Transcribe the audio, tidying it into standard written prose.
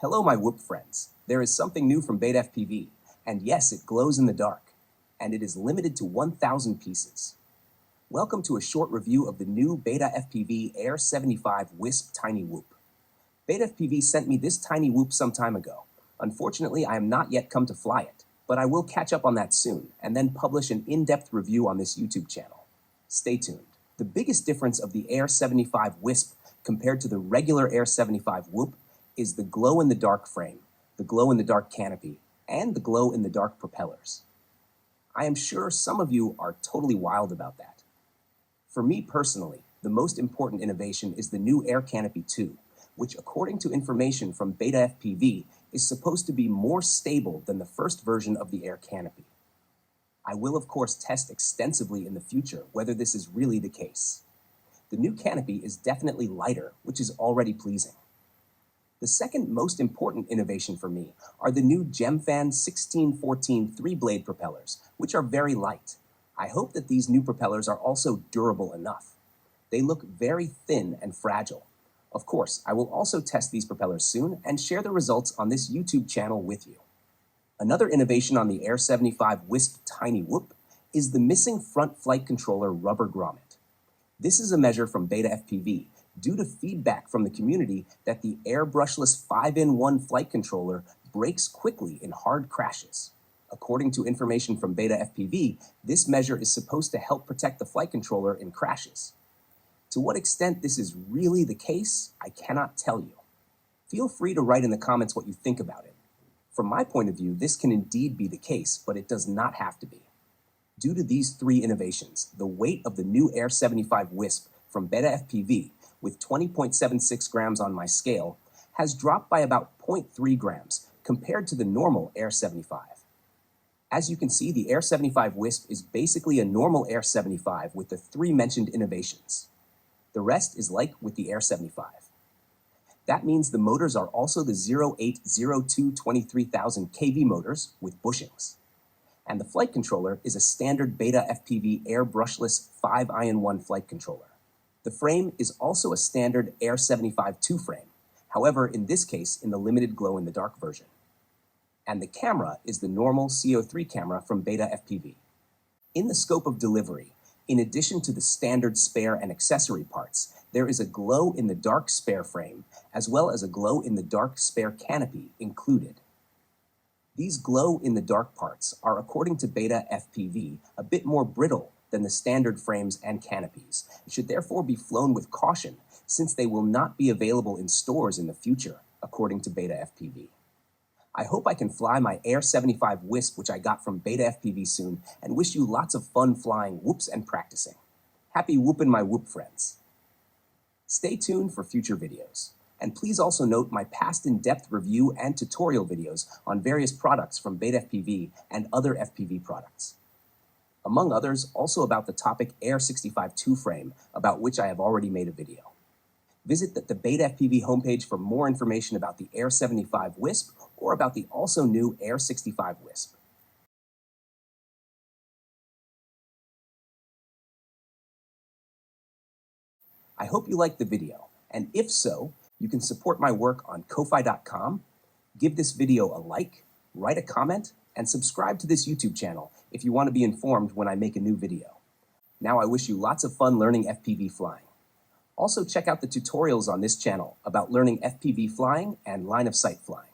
Hello, my Whoop friends. There is something new from Betafpv, and yes, it glows in the dark, and it is limited to 1,000 pieces. Welcome to a short review of the new Betafpv Air75 Wisp Tiny Whoop. Betafpv sent me this tiny whoop some time ago. Unfortunately, I am not yet come to fly it, but I will catch up on that soon, and then publish an in-depth review on this YouTube channel. Stay tuned. The biggest difference of the Air75 Wisp compared to the regular Air75 Whoop is the glow-in-the-dark frame, the glow-in-the-dark canopy, and the glow-in-the-dark propellers. I am sure some of you are totally wild about that. For me personally, the most important innovation is the new Air Canopy 2, which according to information from Betafpv is supposed to be more stable than the first version of the Air Canopy. I will of course test extensively in the future whether this is really the case. The new canopy is definitely lighter, which is already pleasing. The second most important innovation for me are the new Gemfan 1614 3-blade propellers, which are very light. I hope that these new propellers are also durable enough. They look very thin and fragile. Of course, I will also test these propellers soon and share the results on this YouTube channel with you. Another innovation on the Air75 Wisp Tiny Whoop is the missing front flight controller rubber grommet. This is a measure from Betafpv due to feedback from the community that the Air brushless 5-in-1 flight controller breaks quickly in hard crashes. According to information from Betafpv, this measure is supposed to help protect the flight controller in crashes. To what extent this is really the case, I cannot tell you. Feel free to write in the comments what you think about it. From my point of view, this can indeed be the case, but it does not have to be. Due to these three innovations, the weight of the new Air75 Wisp from Betafpv, with 20.76 grams on my scale, has dropped by about 0.3 grams compared to the normal Air75. As you can see, the Air75 Wisp is basically a normal Air75 with the three mentioned innovations. The rest is like with the Air75. That means the motors are also the 0802 23,000 kV motors with bushings. And the flight controller is a standard Betafpv Air brushless 5-in-1 flight controller. The frame is also a standard Air75 2 frame, however, in this case, in the limited glow-in-the-dark version. And the camera is the normal CO3 camera from Betafpv. In the scope of delivery, in addition to the standard spare and accessory parts, there is a glow-in-the-dark spare frame, as well as a glow-in-the-dark spare canopy included. These glow-in-the-dark parts are, according to Betafpv, a bit more brittle than the standard frames and canopies, and should therefore be flown with caution, since they will not be available in stores in the future, according to Betafpv. I hope I can fly my Air75 Wisp, which I got from Betafpv soon, and wish you lots of fun flying whoops and practicing. Happy whoopin' my whoop friends. Stay tuned for future videos. And please also note my past in-depth review and tutorial videos on various products from Betafpv and other FPV products. Among others, also about the topic Air65 2-frame, about which I have already made a video. Visit the Betafpv homepage for more information about the Air75 Wisp or about the also new Air65 Wisp. I hope you liked the video, and if so, you can support my work on ko-fi.com, give this video a like, write a comment, and subscribe to this YouTube channel if you want to be informed when I make a new video. Now I wish you lots of fun learning FPV flying. Also check out the tutorials on this channel about learning FPV flying and line-of-sight flying.